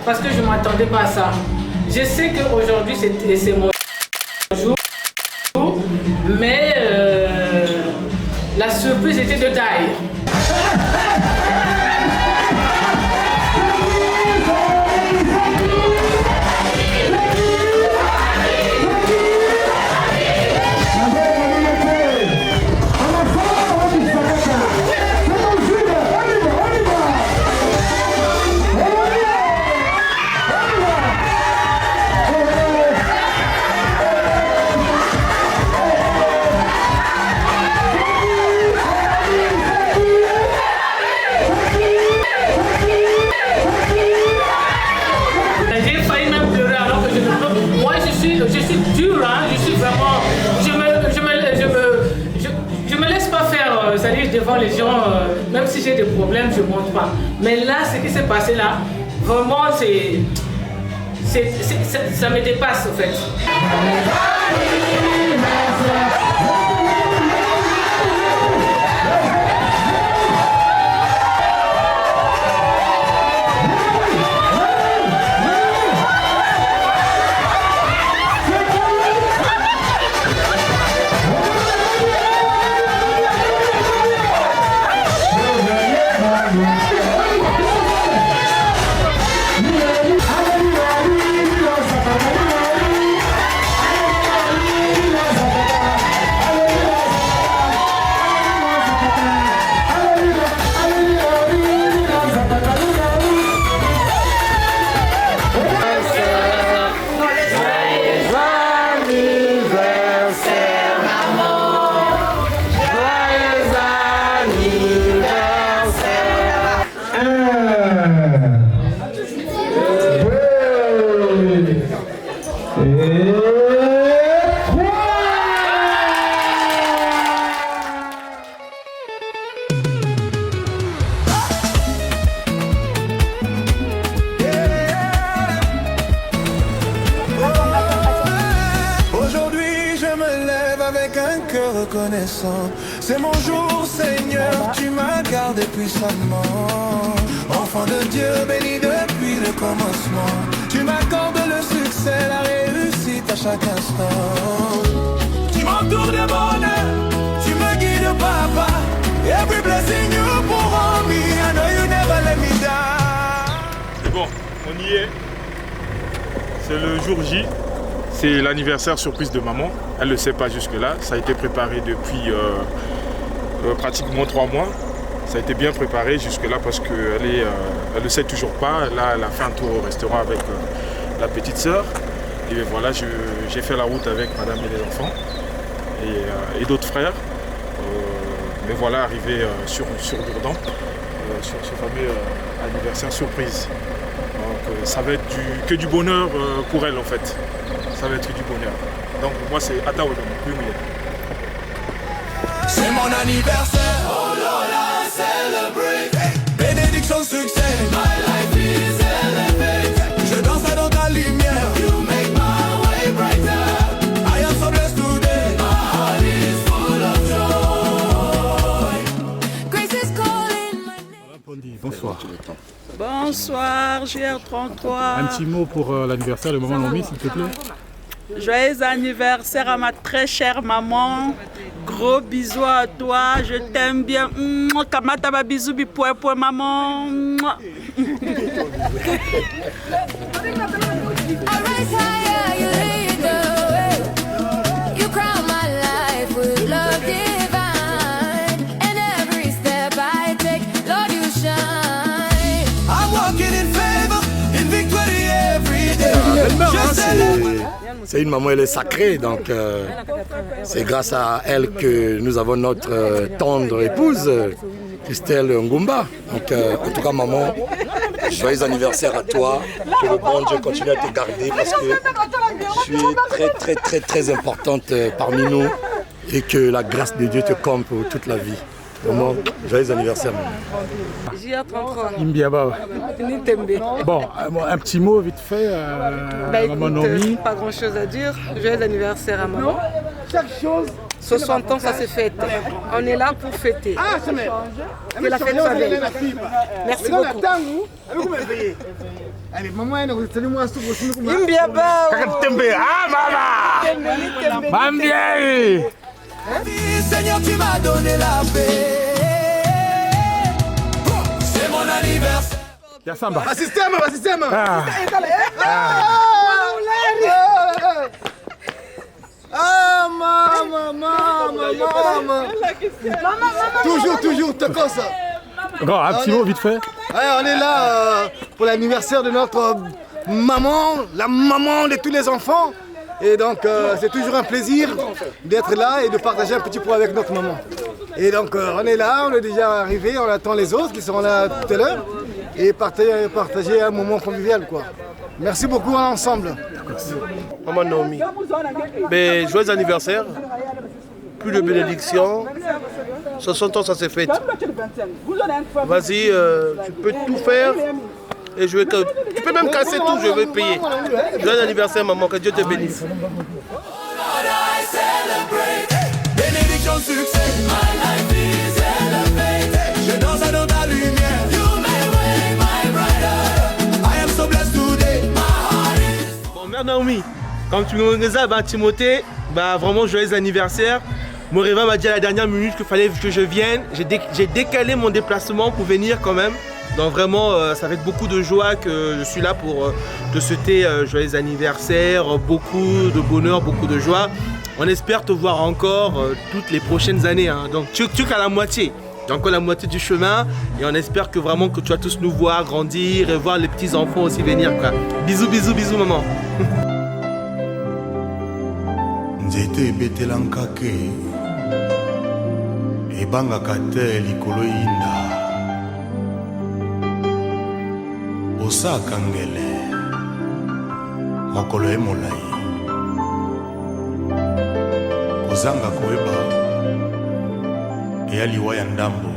parce que je ne m'attendais pas à ça. Je sais qu'aujourd'hui c'est mon jour, mais la surprise était de taille. Je suis dur, hein, je suis vraiment... Je me laisse pas faire, c'est-à-dire devant les gens, même si j'ai des problèmes, je ne montre pas. Mais là, ce qui s'est passé là, vraiment, ça me dépasse en fait. Reconnaissant, c'est mon jour, Seigneur, tu m'as gardé puissamment. Enfant de Dieu, béni depuis le commencement. Tu m'accordes le succès, la réussite à chaque instant. Tu m'entoures de bonheur, tu me guides, papa. Every blessing you pour me, I know you never let me down. C'est bon, on y est. C'est le jour J. C'est l'anniversaire surprise de maman. Elle ne le sait pas jusque-là. Ça a été préparé depuis pratiquement 3 mois. Ça a été bien préparé jusque-là parce qu'elle ne le sait toujours pas. Là, elle a fait un tour au restaurant avec la petite sœur. Et voilà, j'ai fait la route avec madame et les enfants et d'autres frères. Mais voilà, arrivé sur Dourdan, sur ce fameux anniversaire surprise. Donc ça va être que du bonheur pour elle en fait. Ça va être du bonheur. Donc moi c'est Ataoudon, oui. C'est mon anniversaire, oh Lola, celebrate. Bénédiction, succès, my life is elevate. Je danse dans ta lumière, you make my way brighter. I am so blessed today, my heart is full of joy. Grace is calling my name. Bonsoir. Bonsoir, JR33. Un petit mot pour l'anniversaire de maman Lomi, s'il te plaît. Joyeux anniversaire à ma très chère maman. Gros bisous à toi, je t'aime bien. Kamata ba bisous bi point maman. C'est une maman, elle est sacrée, donc c'est grâce à elle que nous avons notre tendre épouse, Christelle Ngumba. Donc en tout cas maman, joyeux anniversaire à toi, que le bon Dieu continue à te garder parce que tu es très importante parmi nous et que la grâce de Dieu te comble pour toute la vie. Vraiment, joyeux anniversaire. JR33. Imbiaba. Bon, un petit mot vite fait maman Nomi. Pas grand chose à dire. Joyeux anniversaire à maman. 60 ans, ça se fête. On est là pour fêter. Que la fête soit belle. Merci beaucoup. Allez, maman, elle est moi à soupe aussi. Seigneur, tu m'as donné la paix. C'est mon anniversaire. Yassamba. Système. Maman. Toujours, t'as quoi ça? Grand, un petit mot vite fait. Ouais, on est là pour l'anniversaire de notre maman, la maman de tous les enfants. Et donc c'est toujours un plaisir d'être là et de partager un petit pot avec notre maman. Et donc on est là, on est déjà arrivé, on attend les autres qui seront là tout à l'heure. Et partager un moment convivial quoi. Merci beaucoup à l'ensemble. Maman Naomi, mais joyeux anniversaire, plus de bénédictions, 60 ans ça s'est fait. Vas-y, tu peux tout faire et tu peux même casser tout, je vais payer. Joyeux anniversaire maman, que Dieu te bénisse. Bénédiction, succès, my life is elevated. Je danse dans ta lumière. You make way, my brother. I am so blessed today. My heart is. Bon, mère Naomi, comme tu me disais, Timothée, vraiment joyeux anniversaire. Moreva m'a dit à la dernière minute qu'il fallait que je vienne. J'ai décalé mon déplacement pour venir quand même. Donc vraiment, ça va être beaucoup de joie que je suis là pour te souhaiter joyeux anniversaire, beaucoup de bonheur, beaucoup de joie. On espère te voir encore toutes les prochaines années. Hein. Donc tu es qu'à la moitié. Tu as encore la moitié du chemin. Et on espère que vraiment que tu vas tous nous voir grandir et voir les petits enfants aussi venir. Quoi. Bisous, bisous, bisous maman. Nzete ebetelankake ebangaka te likolo yinda osaka ngele mokolo emolai kozanga koyeba eya liwa ya ndambo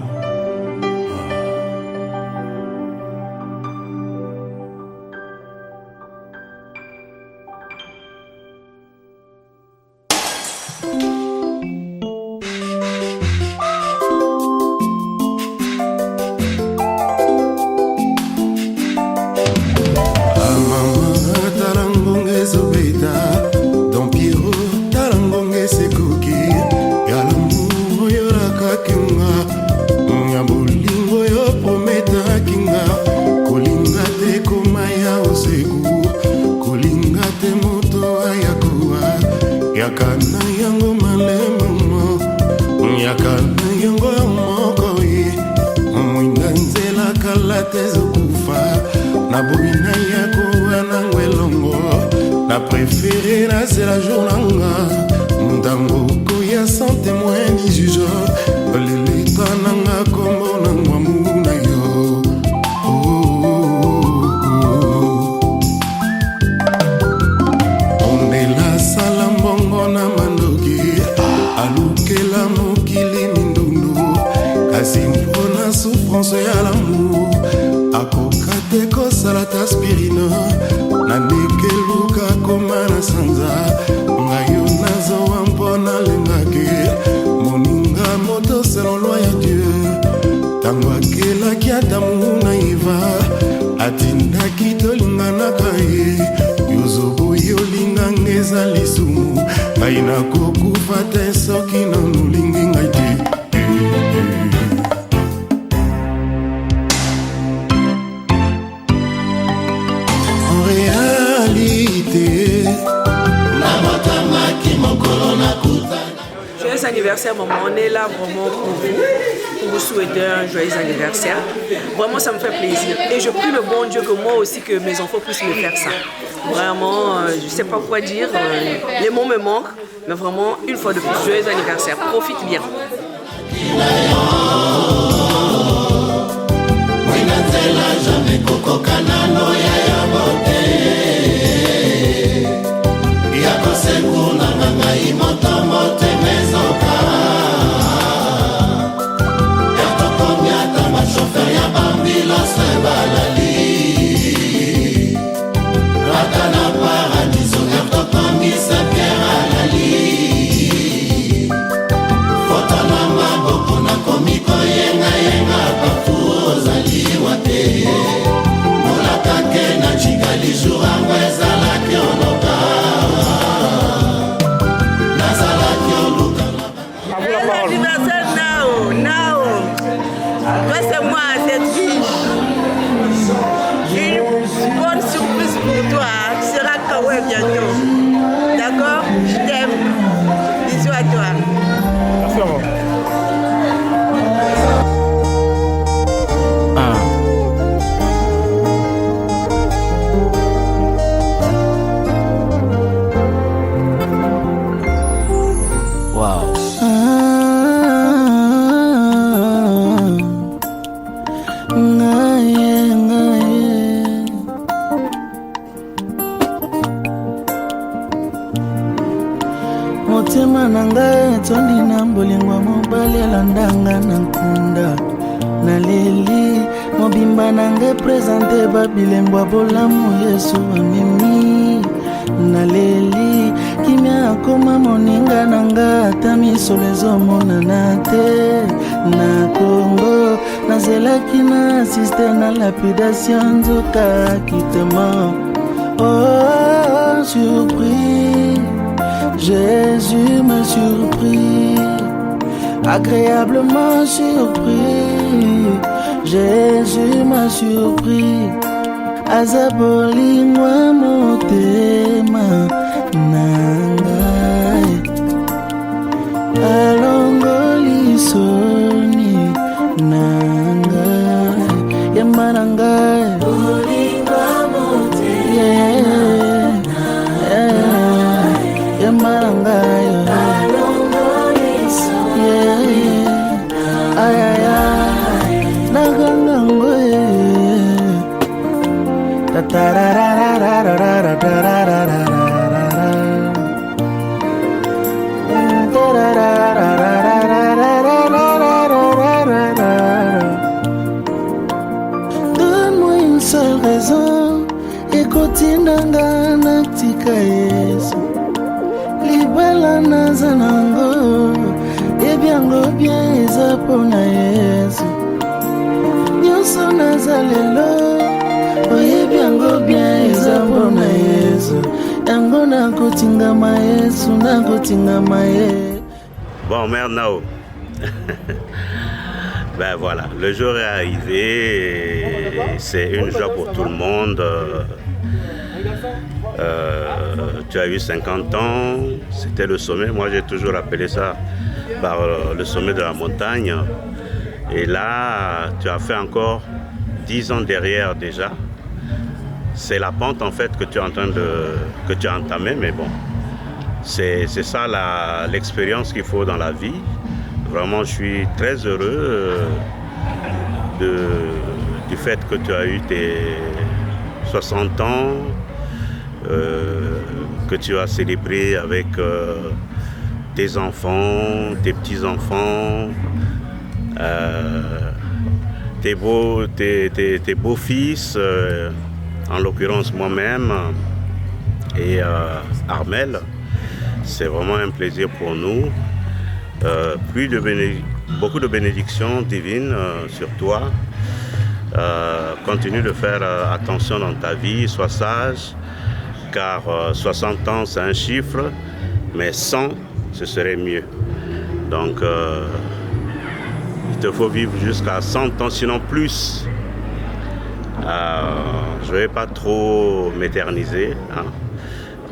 Joyeux anniversaire maman, on est là vraiment pour vous souhaiter un joyeux anniversaire. Vraiment ça me fait plaisir et je prie le bon Dieu que moi aussi que mes enfants puissent me faire ça. Vraiment, je ne sais pas quoi dire, les mots me manquent, mais vraiment une fois de plus, joyeux anniversaire, profite bien. Yenga yenga pafuza liwate, mulaka ke na nanga tondi na mbolingwa mobali alandanga na nkunda naleli mobimba nanga présente babilembwa bolamu Yesu amemi naleli kimia akoma moninga nanga ata misolo ezomonana te na Congo nazelaki na asiste na lapidation nzoka kitema. Oh, surpris, Jésus m'a surpris, agréablement surpris, Jésus m'a surpris, azaboli moi motema nangai, alongoli soni nangai, yamba nangai, donne-moi une seule raison ekotinanga natika Yesu libala naza nango ebyango bien eza mpona Yesu nyonso naza lelo oyebyango bien eza mpona Yesu yango nakotingama Yesu nakotingama Yesu. Bon, maintenant, ben voilà, le jour est arrivé, c'est une joie pour tout le monde. Tu as eu 50 ans, c'était le sommet, moi j'ai toujours appelé ça par le sommet de la montagne. Et là, tu as fait encore 10 ans derrière déjà. C'est la pente en fait que tu es en train que tu as entamée, mais bon, c'est ça l'expérience qu'il faut dans la vie. Vraiment, je suis très heureux du fait que tu as eu tes 60 ans, que tu as célébré avec tes enfants, tes petits-enfants, tes beaux-fils, en l'occurrence moi-même et Armel. C'est vraiment un plaisir pour nous. Beaucoup de bénédictions divines sur toi. Continue de faire attention dans ta vie, sois sage, car 60 ans c'est un chiffre, mais 100 ce serait mieux. Donc il te faut vivre jusqu'à 100 ans, sinon plus. Je ne vais pas trop m'éterniser, hein.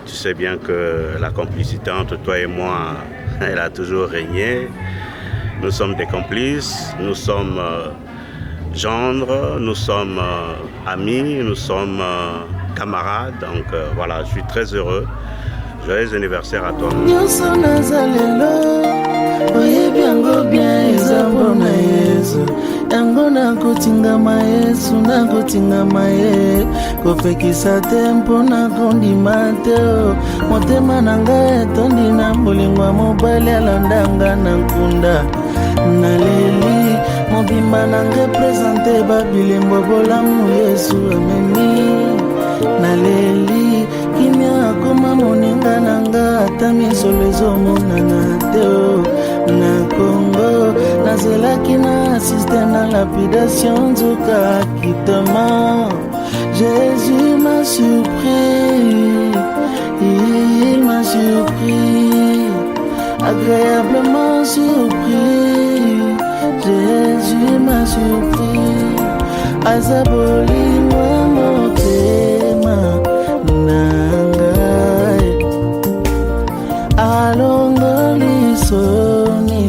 Tu sais bien que la complicité entre toi et moi, elle a toujours régné. Nous sommes des complices, nous sommes gendres, nous sommes amis, nous sommes camarades. Donc voilà, je suis très heureux. Joyeux anniversaire à toi. yango nakotingama Yesu nakotingama ye kopekisa te mpona kondima te motema na ngai etondi na molingwa mobali alandanga na nkunda naleli mobimba na ngai présente babilembo bolamu Yesu amemi naleli kimia akoma moninga na ngai ata misolo ezomonana te na Congo nazelaki na asiste na lapidation nzoka kitema. Jésus m'a surpris, il m'a surpris, agréablement surpris. Jésus m'a surpris, azaboli moi motema nangai alongoli soni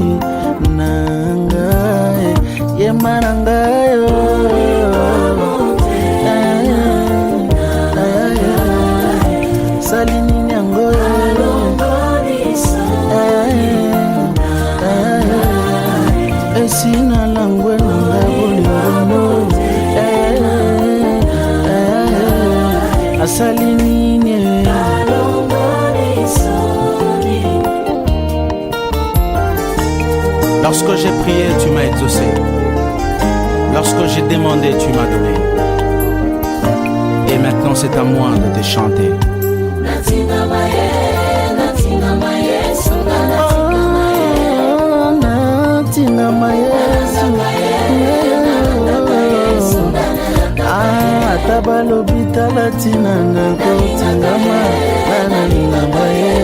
nangai yema nangai salini nyango esina langwe nangai bolimo asalini Lorsque j'ai prié, tu m'as exaucé. Lorsque j'ai demandé, tu m'as donné. Et maintenant c'est à moi de te chanter. Ata balobi tala tina nakotingama nanalingama ye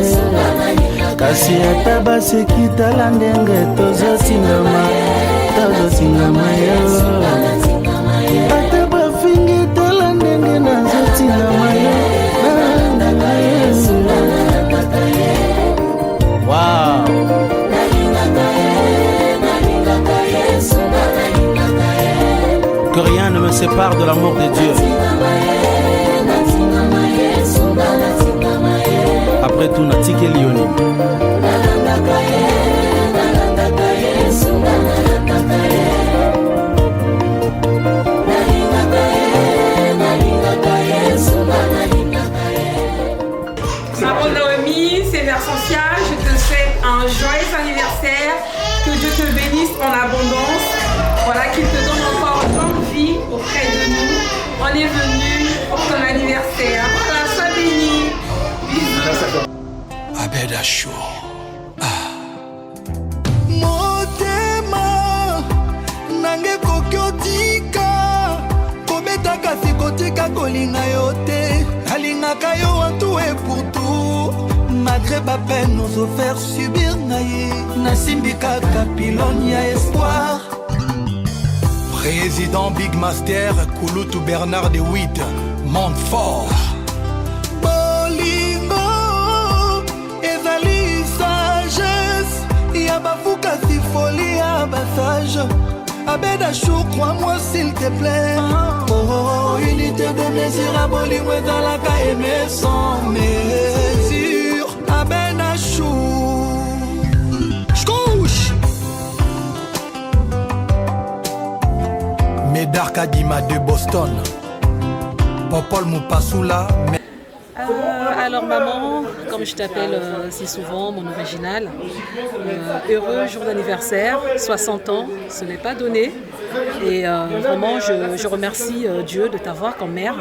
kasi ata baseki tala ndenge tozotingama ye ata bafingi tala ndenge nazotingama ye. Wow. Que rien ne me sépare de l'amour de Dieu. Après tout, Natique et Lioni. Maman Naomi, c'est Version Sia. Je te souhaite un joyeux anniversaire. Que Dieu te bénisse en abondance. Voilà, qu'il te donne encore longue vie auprès de nous. On est venu pour ton anniversaire. Voilà, sois béni. Bisous. Abed Achou. Motema nange kokiotika kobeta kasi kotika kolinga yo te alingaka yo en tout et pour tout malgré ba peine nous offert subir naye nasimbika kapilon ya espoir. Président Big Master Kouloutou Bernard de Witt Montfort. Bolingo ezali sagesse ya bafuka si folie ya basage. Abed Achou, crois-moi s'il te plaît. Oh, unité de mesure à bolingo ezalaka aimer sans mesure. Abed Achou. J'couche. Medarka Dima de Boston. Popol Moupassoula. Alors maman, comme je t'appelle si souvent, mon original, heureux jour d'anniversaire, 60 ans, ce n'est pas donné. Et vraiment, je remercie Dieu de t'avoir comme mère.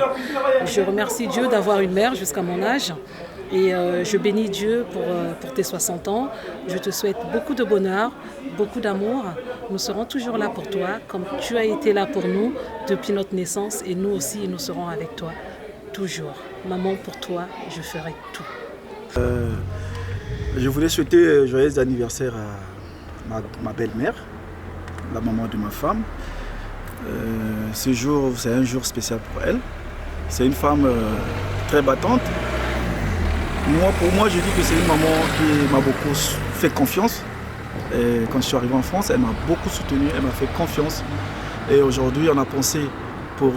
Je remercie Dieu d'avoir une mère jusqu'à mon âge. Et je bénis Dieu pour tes 60 ans. Je te souhaite beaucoup de bonheur, beaucoup d'amour. Nous serons toujours là pour toi, comme tu as été là pour nous depuis notre naissance. Et nous aussi, nous serons avec toi, toujours. Maman, pour toi, je ferai tout. Je voulais souhaiter joyeux anniversaire à ma belle-mère, la maman de ma femme. Ce jour, c'est un jour spécial pour elle. C'est une femme très battante. Pour moi, je dis que c'est une maman qui m'a beaucoup fait confiance. Et quand je suis arrivé en France, elle m'a beaucoup soutenu, elle m'a fait confiance. Et aujourd'hui, on a pensé pour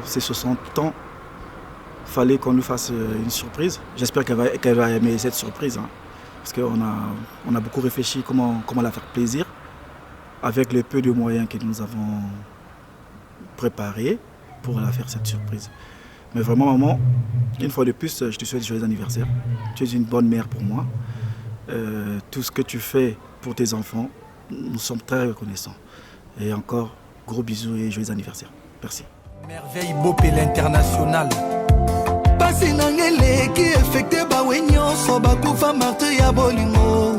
ses 60 ans, il fallait qu'on lui fasse une surprise. J'espère qu'elle va aimer cette surprise. Hein, parce qu'on a beaucoup réfléchi comment la faire plaisir avec le peu de moyens que nous avons préparés pour la faire cette surprise. Mais vraiment, maman, une fois de plus, je te souhaite joyeux anniversaire. Tu es une bonne mère pour moi. Tout ce que tu fais pour tes enfants, nous sommes très reconnaissants. Et encore, gros bisous et joyeux anniversaire. Merci. Merveille Bopé l'international. Pasi nangele qui effecté bawe nyonso bakufa martyr ya bolingo.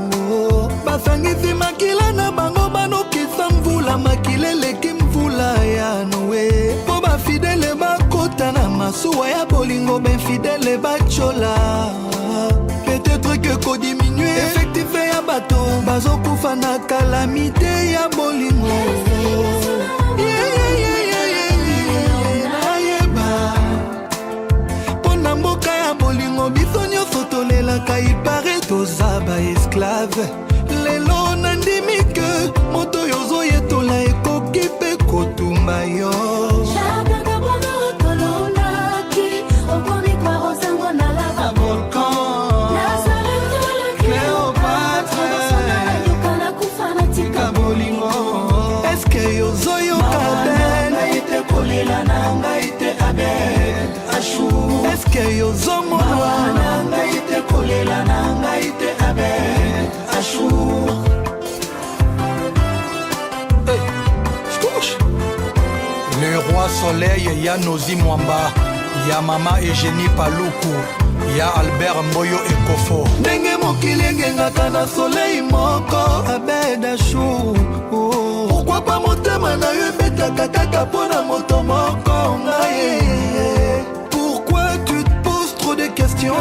Basangisi makila na bango banokisa mvula makilele kimvula ya nowe. Po ba fidèle bakota na masuwa ya bolingo ben fidèle bachola. Peut-être que ko diminuer effectif ya bato bazokufa na calamité ya bolingo. Biso nyonso tolelaka ipare toza baesclave lelo nandimi ke moto oyo ozoyetola ekoki mpe kotumba yo eske yozoyoka ben kolela na ngai te Abed Achou eske yozomona na ngai te kolela na ngai te Abed Achou Papa Soleil, il y a Nozi Mwamba, il y a Mama Eugénie Paloukou, il y a Albert Mboyo Ekofo. Ndenge mokili ngengaka na soleil moko abeda chou. Pourquoi pas motema na yo betaka kaka pona moto moko ngaye. Pourquoi tu te poses trop de questions?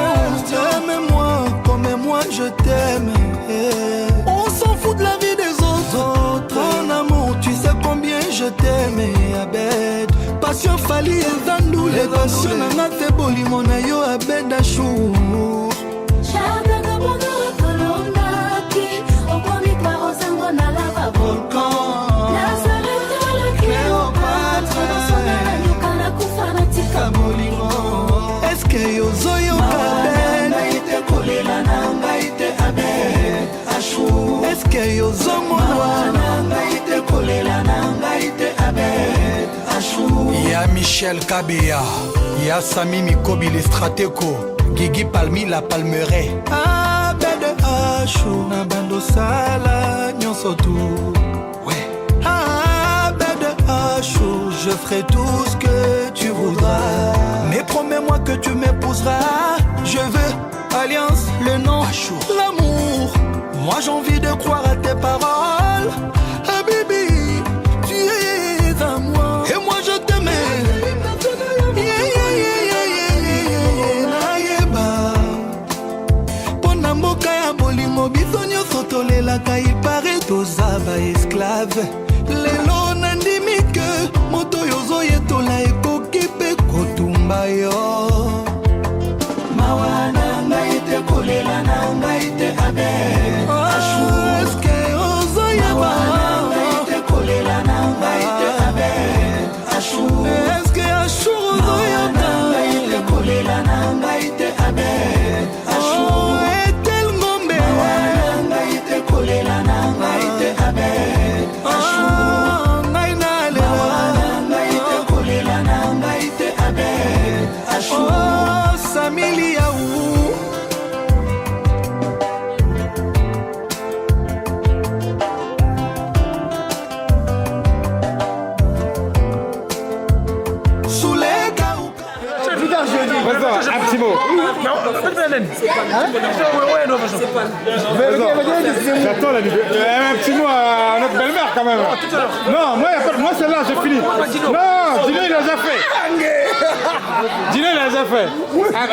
Aime-moi comme moi je t'aime. On s'en fout de la vie des autres. Mon amour, tu sais combien je t'aime. Abed passion fali ezandu les passion nanga te boli mona yo abeda chou. Est-ce que yo zoyo est-ce que yo Il y a Michel Kabea, il y a Sami Mikobi les Strateko, Guigui Palmi la Palmeraie. Abed Achou na bando sala nyonso tout. Ouais. Abed Achou, je ferai tout ce que tu voudras. Mais promets-moi que tu m'épouseras. Je veux alliance, le nom, l'amour. Moi j'ai envie de croire à tes paroles. Habibi, tu es à moi. Et moi je t'aimais. Pona mboka ya bolimo biso nyonso tolelaka ipare tozaba esclave. Lelo nandimi ke moto yozo yetola ekoki mpe kotumba yo. Mawa na ngai te kolela na ngai te abe. Eske ozo yeba na ngai te kolela na ngai te abe. Eske ashu ozo yeba na ngai te kolela na ngai te abe. Etel ngombe na ngai te kolela na ngai te abe. Ngai na lewa na ngai te kolela na ngai te abe. Samili ya ou. Un petit mot. J'attends la vidéo. Un petit mot à notre belle-mère quand même. Non, moi celle-là j'ai fini. Non, Dino il a déjà fait. Dino il a déjà fait.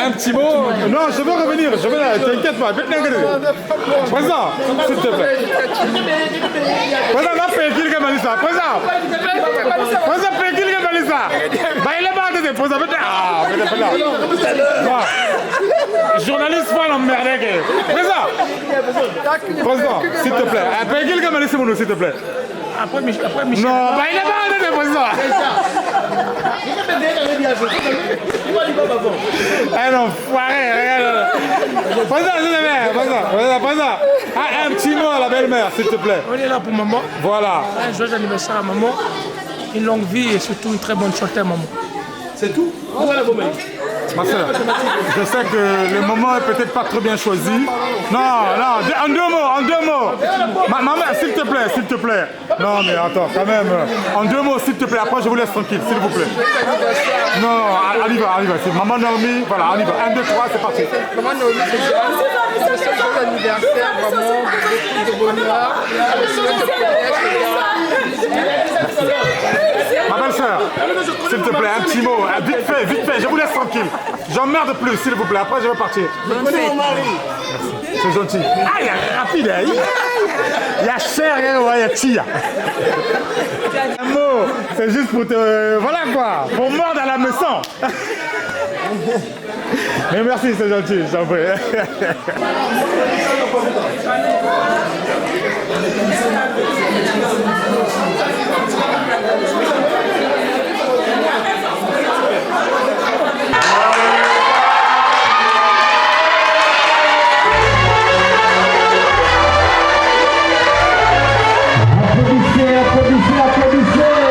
Un petit mot. Non, je veux revenir. Je veux là. T'inquiète pas. Présent, s'il te plaît. Présent, là, Pékil Gamalissa. Présent. Présent, Pékil Gamalissa. Bah il est pas de présent. Ah, mais là. Journaliste pas l'emmerdé. Présent, s'il te plaît. Pékil Gamalissa, mon s'il te plaît. Après Michel. Non, bah il est pas de présent. Un enfoiré, regarde. Présent. Un petit mot à la belle-mère, s'il te plaît. On est là pour maman. Voilà. Un joyeux anniversaire à maman. Une longue vie et surtout une très bonne santé à maman. C'est tout. Ma soeur, je sais que le moment est peut-être pas trop bien choisi. Non, en deux mots. Maman, s'il te plaît. Non, mais attends, quand même. En deux mots, s'il te plaît. Après, je vous laisse tranquille, s'il vous plaît. Non, on y va. C'est Maman Naomi, voilà, on y va. 1, 2, 3, c'est parti. Maman Naomi, c'est joyeux anniversaire, vraiment. Beaucoup de bonheur. Ma belle-sœur, s'il te plaît, un petit mot. Vite fait, je vous laisse tranquille. J'emmerde plus, s'il vous plaît. Après, je vais partir. C'est gentil. Ah, il est rapide. Il y a cher, il y a tia. Un mot, c'est juste pour te... Voilà quoi, pour mordre à la maison. Mais merci, c'est gentil, j'en prie. Joyeux anniversaire,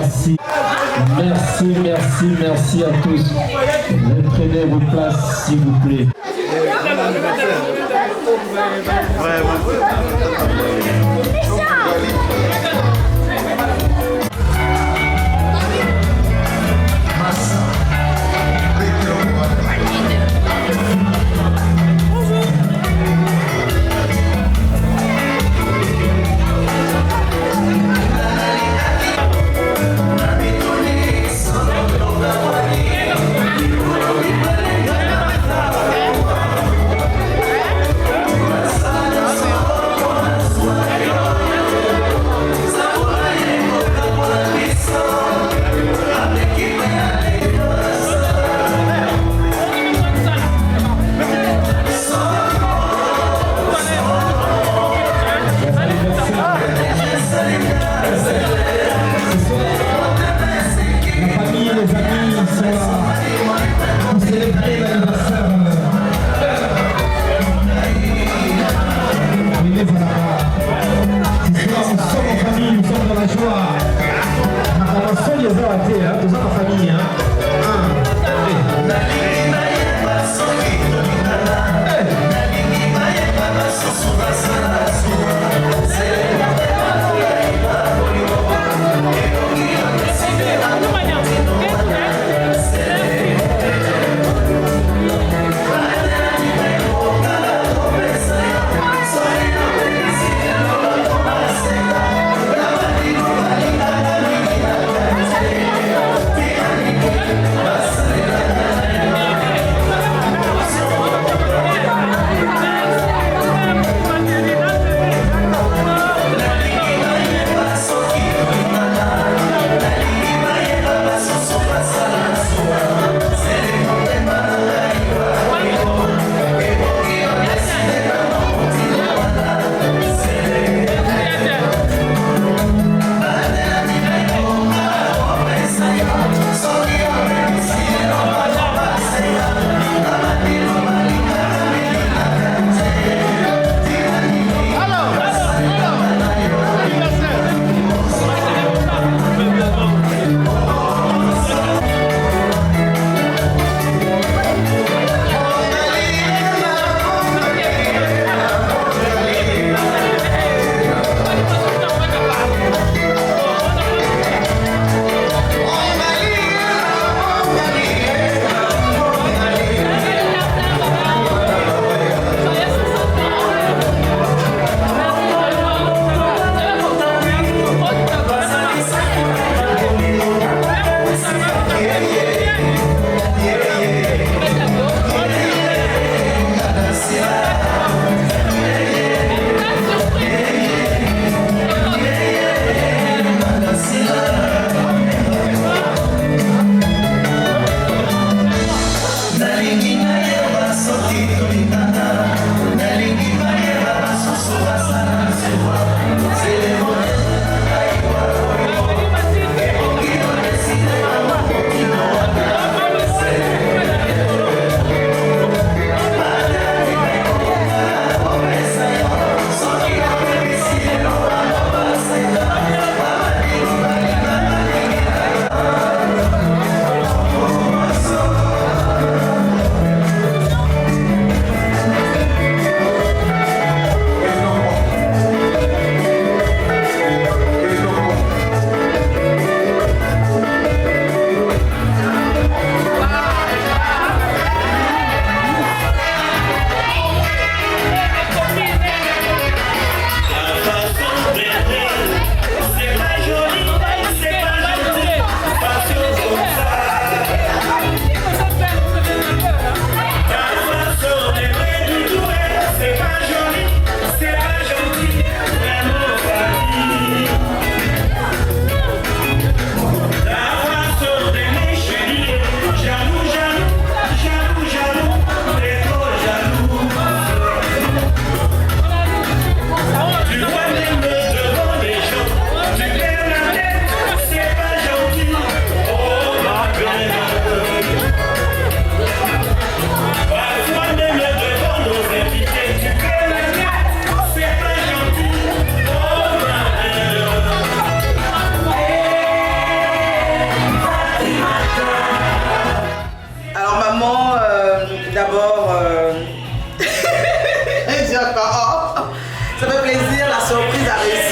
merci. Merci à tous. Reprenez vos places, s'il vous plaît. Soirée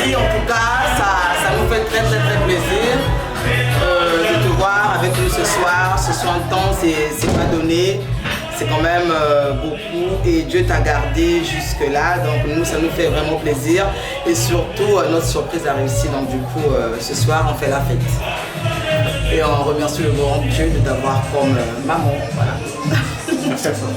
Oui, en tout cas, ça nous fait très plaisir de te voir avec nous ce soir. 60 ans, c'est pas donné. C'est quand même beaucoup et Dieu t'a gardé jusque-là. Donc nous, ça nous fait vraiment plaisir. Et surtout, notre surprise a réussi. Donc du coup, ce soir, on fait la fête. Et on remercie le grand Dieu de t'avoir comme maman. Voilà. Merci à toi.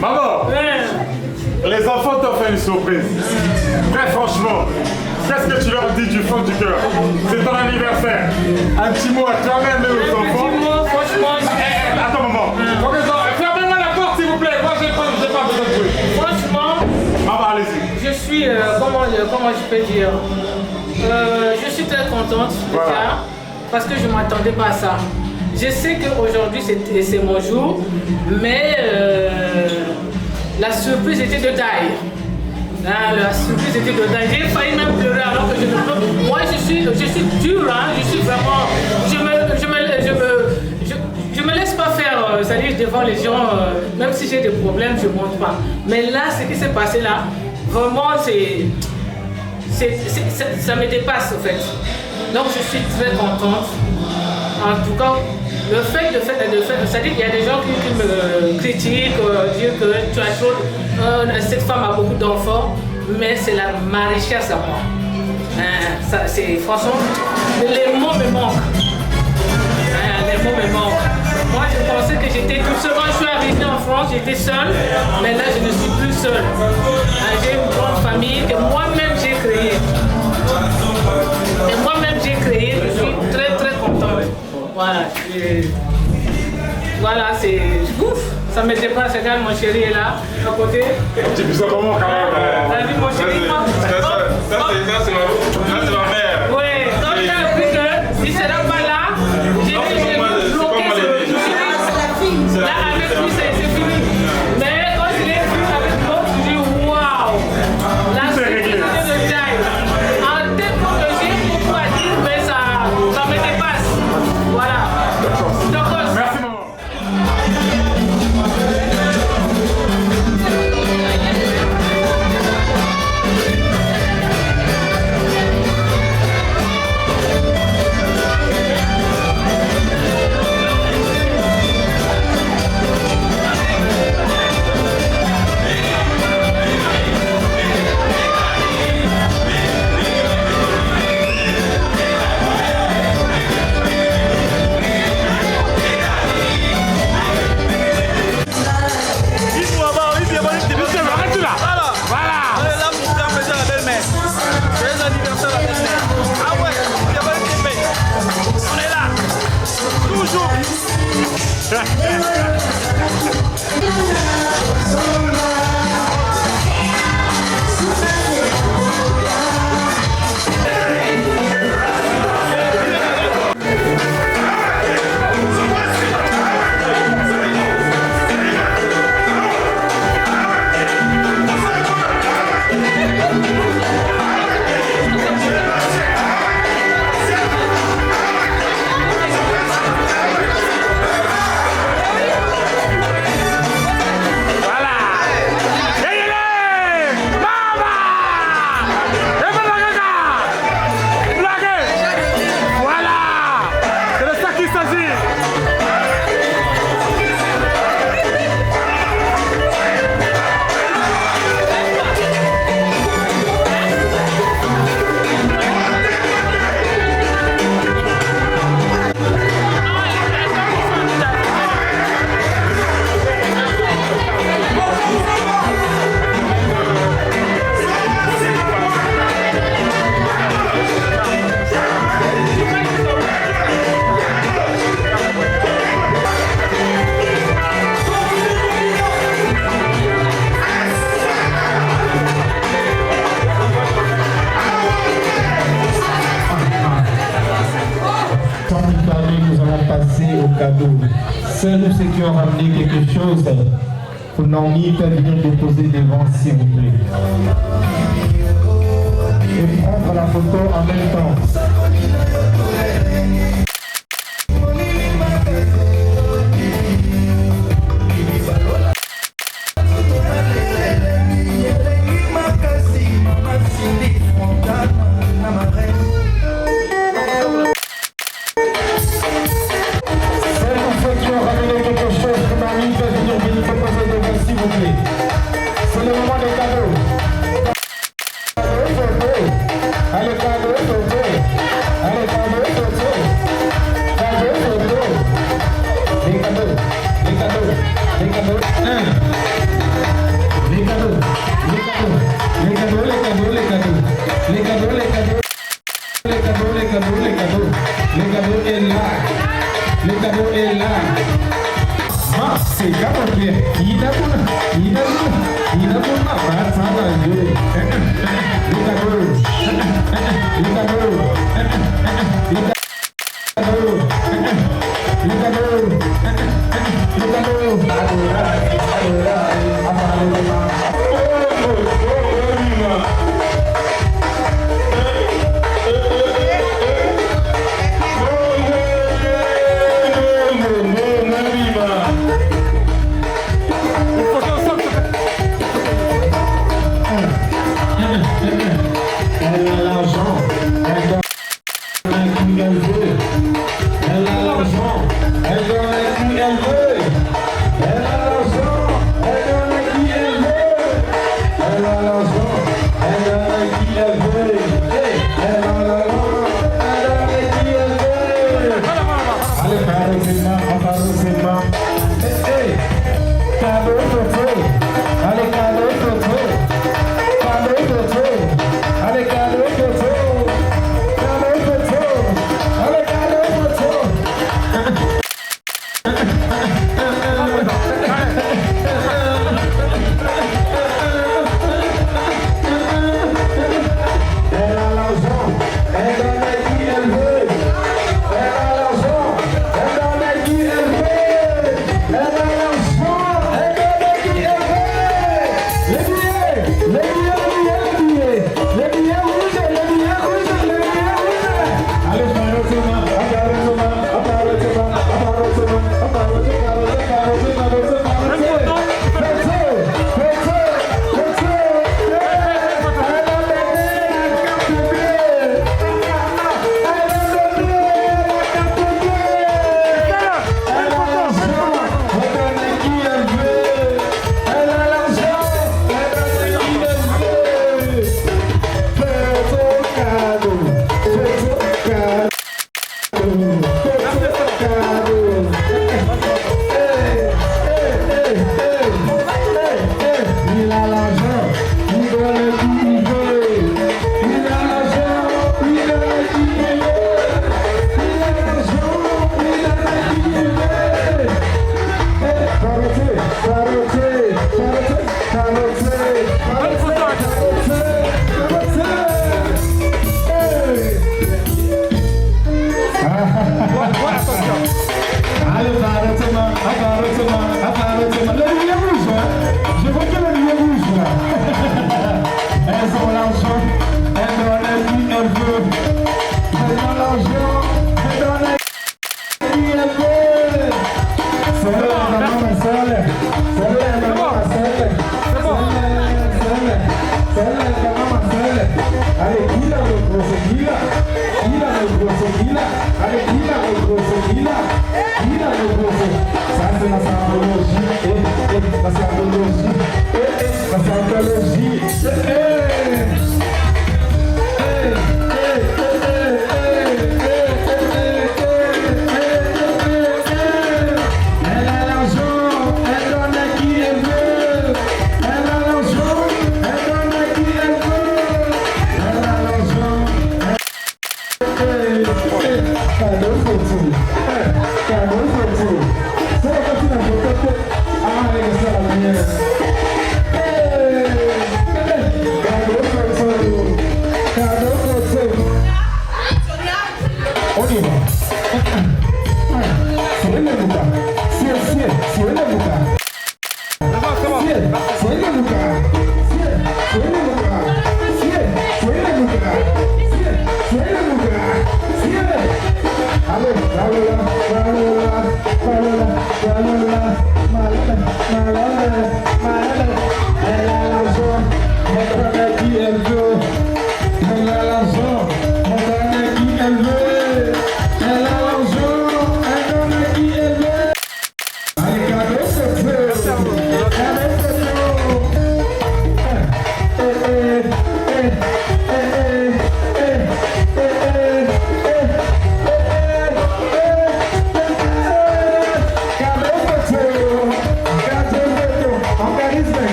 Maman, les enfants t'ont fait une surprise. Très franchement, qu'est-ce que tu leur dis du fond du cœur? C'est ton anniversaire. Un petit mot à toi-même et aux enfants. Franchement, attends maman. Fermez-moi la porte s'il vous plaît. Moi j'ai pas besoin de jouer. Franchement, maman, allez-y. Je suis, comment je peux dire, je suis très contente déjà, parce que je ne m'attendais pas à ça. Je sais qu'aujourd'hui c'est mon jour, mais la surprise était de taille. La surprise était de taille. J'ai failli même pleurer alors que je ne peux. Moi je suis dur, hein, je suis vraiment. Je me laisse pas faire, c'est-à-dire devant les gens, même si j'ai des problèmes, je ne montre pas. Mais là, ce qui s'est passé là, vraiment ça me dépasse en fait. Donc je suis très contente. En tout cas, le fait de faire, c'est-à-dire qu'il y a des gens qui me critiquent, dire que tu as trop, cette femme a beaucoup d'enfants, mais c'est ma richesse à moi. Franchement, les mots me manquent. Les mots me manquent. Moi, je pensais que j'étais toute seule. Quand je suis arrivée en France, j'étais seule, mais là, je ne suis plus seule. J'ai une grande famille que moi-même j'ai créée. Et moi-même j'ai créé, je suis très très contente. Voilà, c'est ouf, ça me dépasse. Regarde, mon chéri est là, à côté. Tu me sens comment quand même? T'as vu mon chéri? Ça c'est ma mère. Oui, quand j'ai appris qu'il ne sera pas là, j'ai bloqué ce là avec lui, c'est fini. Mais quand il est venu avec l'autre, je dis waouh, là c'est réglé. En tête, j'ai beaucoup à dire, mais ça me dépasse. Voilà. Merci maman. cadeau. Seuls ceux qui ont ramené quelque chose pour Naomi peuvent venir déposer devant, s'il vous plaît. Et prendre la photo en même temps. Allez,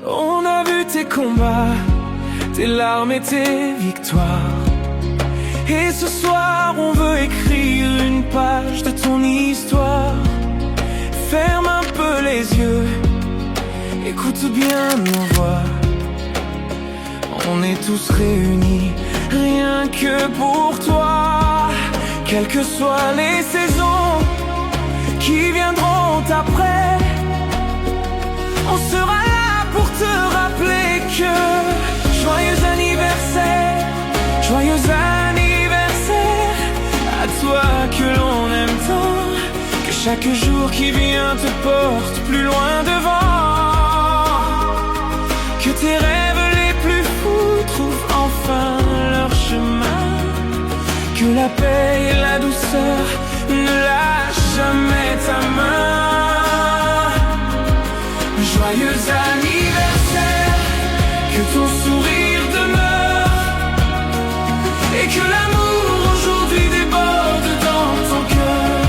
On a vu tes combats, tes larmes et tes victoires. Et ce soir on veut écrire une page de ton histoire. Ferme un peu les yeux, écoute bien nos voix. On est tous réunis, rien que pour toi. Quelles que soient les saisons qui viendront après, on sera là pour te rappeler que joyeux anniversaire, joyeux anniversaire à toi que l'on aime tant, que chaque jour qui vient te porte plus loin devant, que tes rêves les plus fous trouvent enfin leur chemin, que la paix et la douceur ne lâchent jamais ta main. Joyeux anniversaire, que ton sourire demeure et que l'amour aujourd'hui déborde dans ton cœur.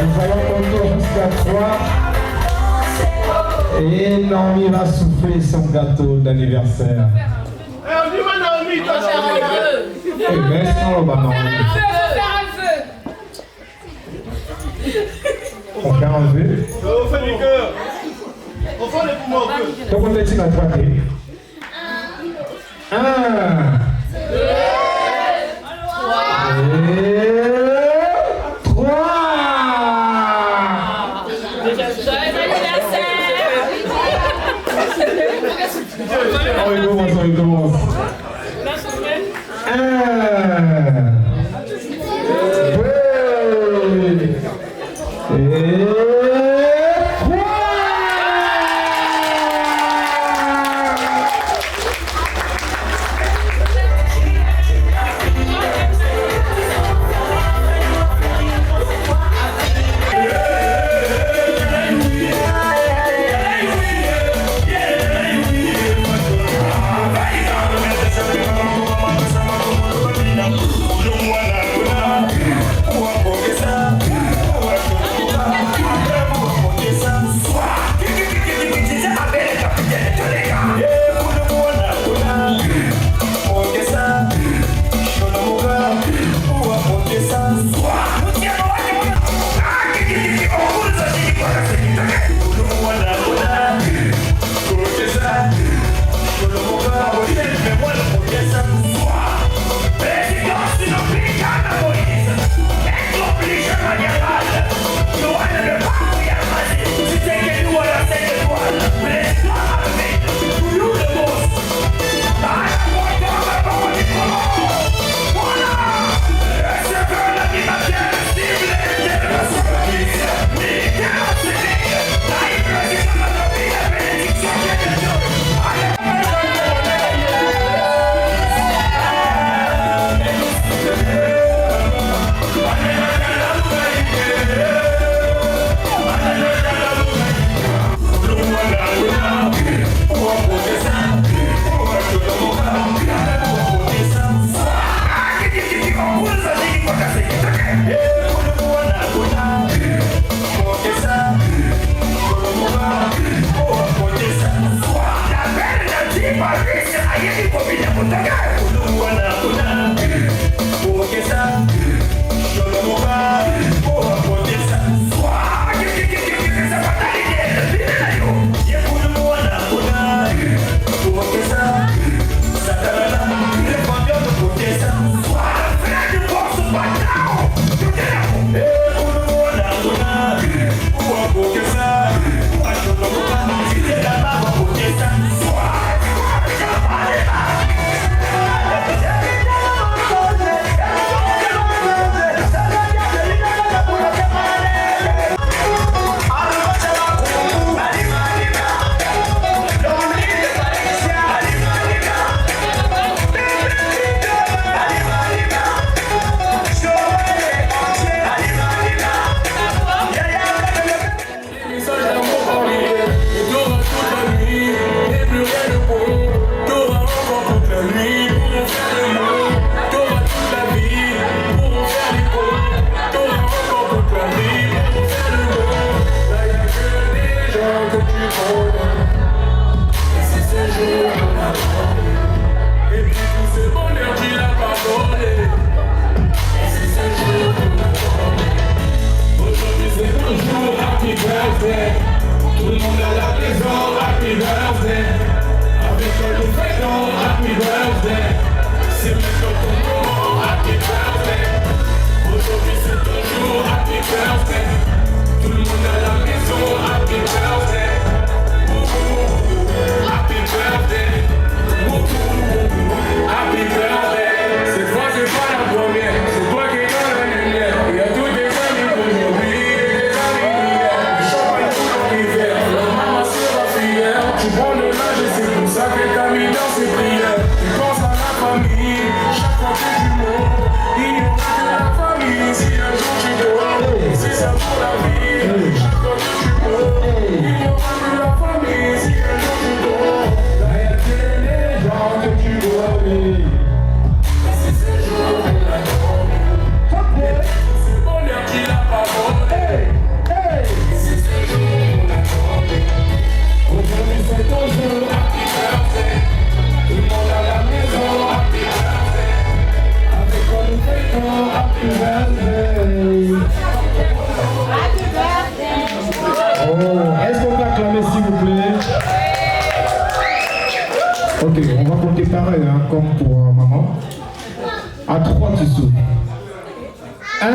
Nous allons compter jusqu'à 3. Et Naomi va souffler son gâteau d'anniversaire. Et merci Naomi. On fait un vœu. On fait du cœur. On fait les poumons. Donc on va essayer la 3D. 1, 2, 3. On recommence. 1, 2 et 3. Hey! pareil, hein, comme pour maman. À 3, tu souffles. 1,